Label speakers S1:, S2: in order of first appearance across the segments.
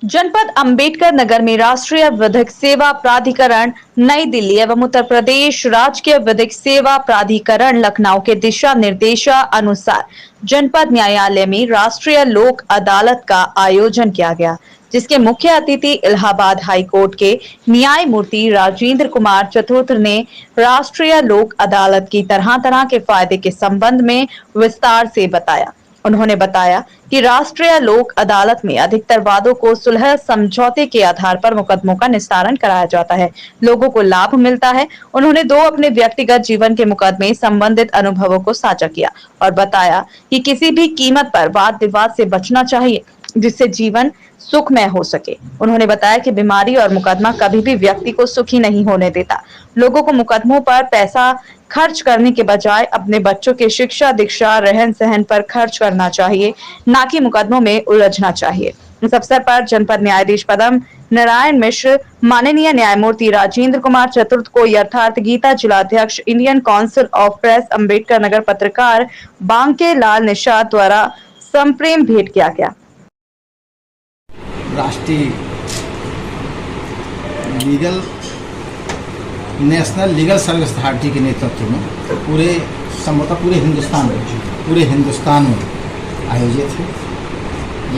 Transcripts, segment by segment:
S1: जनपद अंबेडकर नगर में राष्ट्रीय विधिक सेवा प्राधिकरण नई दिल्ली एवं उत्तर प्रदेश राजकीय विधिक सेवा प्राधिकरण लखनऊ के दिशा निर्देशानुसार जनपद न्यायालय में राष्ट्रीय लोक अदालत का आयोजन किया गया, जिसके मुख्य अतिथि इलाहाबाद हाई कोर्ट के न्यायमूर्ति राजेंद्र कुमार चतुर्थ ने राष्ट्रीय लोक अदालत की तरह तरह के फायदे के संबंध में विस्तार से बताया। उन्होंने बताया कि राष्ट्रीय लोक अदालत में अधिकतर वादों को सुलह समझौते के आधार पर मुकदमों का निस्तारण कराया जाता है, लोगों को लाभ मिलता है। उन्होंने दो अपने व्यक्तिगत जीवन के मुकदमे संबंधित अनुभवों को साझा किया और बताया कि किसी भी कीमत पर वाद विवाद से बचना चाहिए, जिससे जीवन सुखमय हो सके। उन्होंने बताया कि बीमारी और मुकदमा कभी भी व्यक्ति को सुखी नहीं होने देता। लोगों को मुकदमों पर पैसा खर्च करने के बजाय अपने बच्चों के शिक्षा, दीक्षा, रहन सहन पर खर्च करना चाहिए, ना कि मुकदमों में उलझना चाहिए। इस अवसर पर जनपद न्यायाधीश पदम नारायण मिश्र, माननीय न्यायमूर्ति राजेंद्र कुमार चतुर्थ को यथार्थ गीता जिलाध्यक्ष Indian council of press Ambedkar Nagar पत्रकार बांके लाल निषाद द्वारा संप्रेम भेंट किया गया।
S2: राष्ट्रीय नेशनल लीगल सर्विस अथॉरिटी के नेतृत्व में संभवतः पूरे हिंदुस्तान में आयोजित है।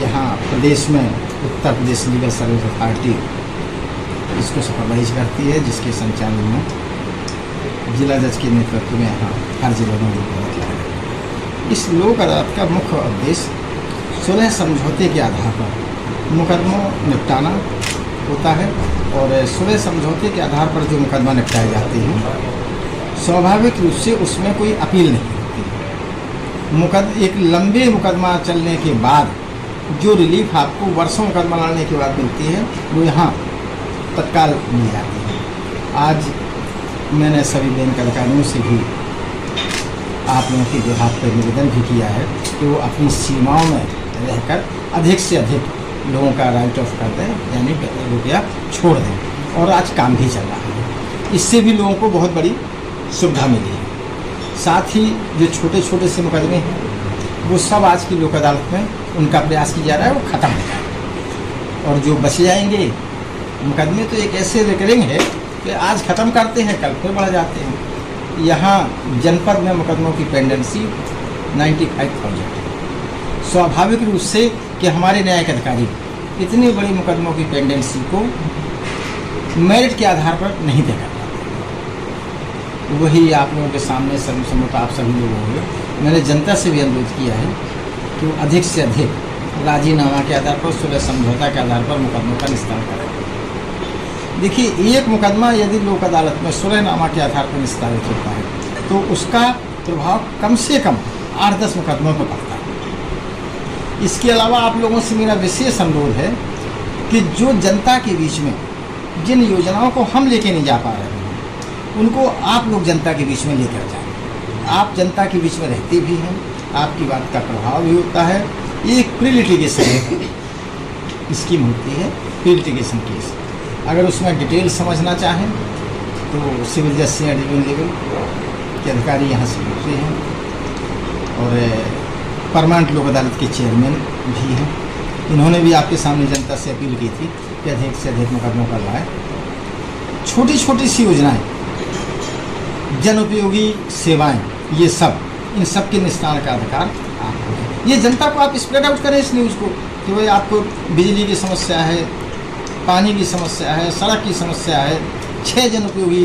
S2: यहाँ प्रदेश में Uttar Pradesh legal service authority इसको सुपरवाइज करती है, जिसके संचालन में जिला जज के नेतृत्व में यहाँ हर जिले में लोक अदालत लगाया गया। इस लोक अदालत का मुख्य उद्देश्य सुलह समझौते के आधार पर मुकदमों निपटाना होता है और सुलह समझौते के आधार पर जो मुकदमा निपटाए जाते हैं स्वाभाविक रूप से उसमें कोई अपील नहीं होती। एक लंबे मुकदमा चलने के बाद जो रिलीफ आपको वर्षों मुकदमा लड़ने के बाद मिलती है वो यहाँ तत्काल मिल जाती है। आज मैंने सभी बैंक अधिकारियों से भी आप लोगों के बिहाफ पर निवेदन भी किया है कि वो अपनी सीमाओं में रहकर अधिक से अधिक लोगों का राइट ऑफ कर दें, यानी रुपया छोड़ दें। और आज काम भी चल रहा है, इससे भी लोगों को बहुत बड़ी सुविधा मिली है। साथ ही जो छोटे छोटे से मुकदमे हैं वो सब आज की लोक अदालत में उनका प्रयास किया जा रहा है वो ख़त्म हो जाए, और जो बच जाएंगे मुकदमे तो एक ऐसे रिकरिंग है कि आज ख़त्म करते हैं कल फिर बढ़ जाते हैं। यहाँ जनपद में मुकदमों की पेंडेंसी 95,000 है। स्वाभाविक रूप से कि हमारे न्यायिक अधिकारी इतनी बड़ी मुकदमों की पेंडेंसी को मेरिट के आधार पर नहीं तय कर पाते। वही आप लोगों के सामने सर्वसम्मत आप सभी लोगों होंगे, मैंने जनता से भी अनुरोध किया है कि वो अधिक से अधिक राजीनामा के आधार पर, सुलह समझौता के आधार पर मुकदमों का निस्तारण करें। देखिए, एक मुकदमा यदि लोक अदालत में सुलहनामा के आधार पर निस्तारित होता है तो उसका प्रभाव कम से कम 8-10 मुकदमों पर पड़ता है। इसके अलावा आप लोगों से मेरा विशेष अनुरोध है कि जो जनता के बीच में जिन योजनाओं को हम लेके नहीं जा पा रहे हैं उनको आप लोग जनता के बीच में लेकर जाएं। आप जनता के बीच में रहते भी हैं, आपकी बात का प्रभाव भी होता है। एक प्री लिटिगेशन स्कीम होती है, प्री लिटिगेशन केस, अगर उसमें डिटेल समझना चाहें तो सिविल जज से डिवीजन लेवल के अधिकारी यहाँ से होते हैं और परमानेंट लोक अदालत के चेयरमैन भी हैं। इन्होंने भी आपके सामने जनता से अपील की थी कि अधिक से अधिक मुकदमों का लाएं। छोटी छोटी सी योजनाएं, जन उपयोगी सेवाएं, ये सब, इन सब के निस्तारण का अधिकार आपको है। ये जनता को आप स्प्रेड आउट करें इस न्यूज़ को कि भाई आपको बिजली की समस्या है, पानी की समस्या है, सड़क की समस्या है, 6 जन उपयोगी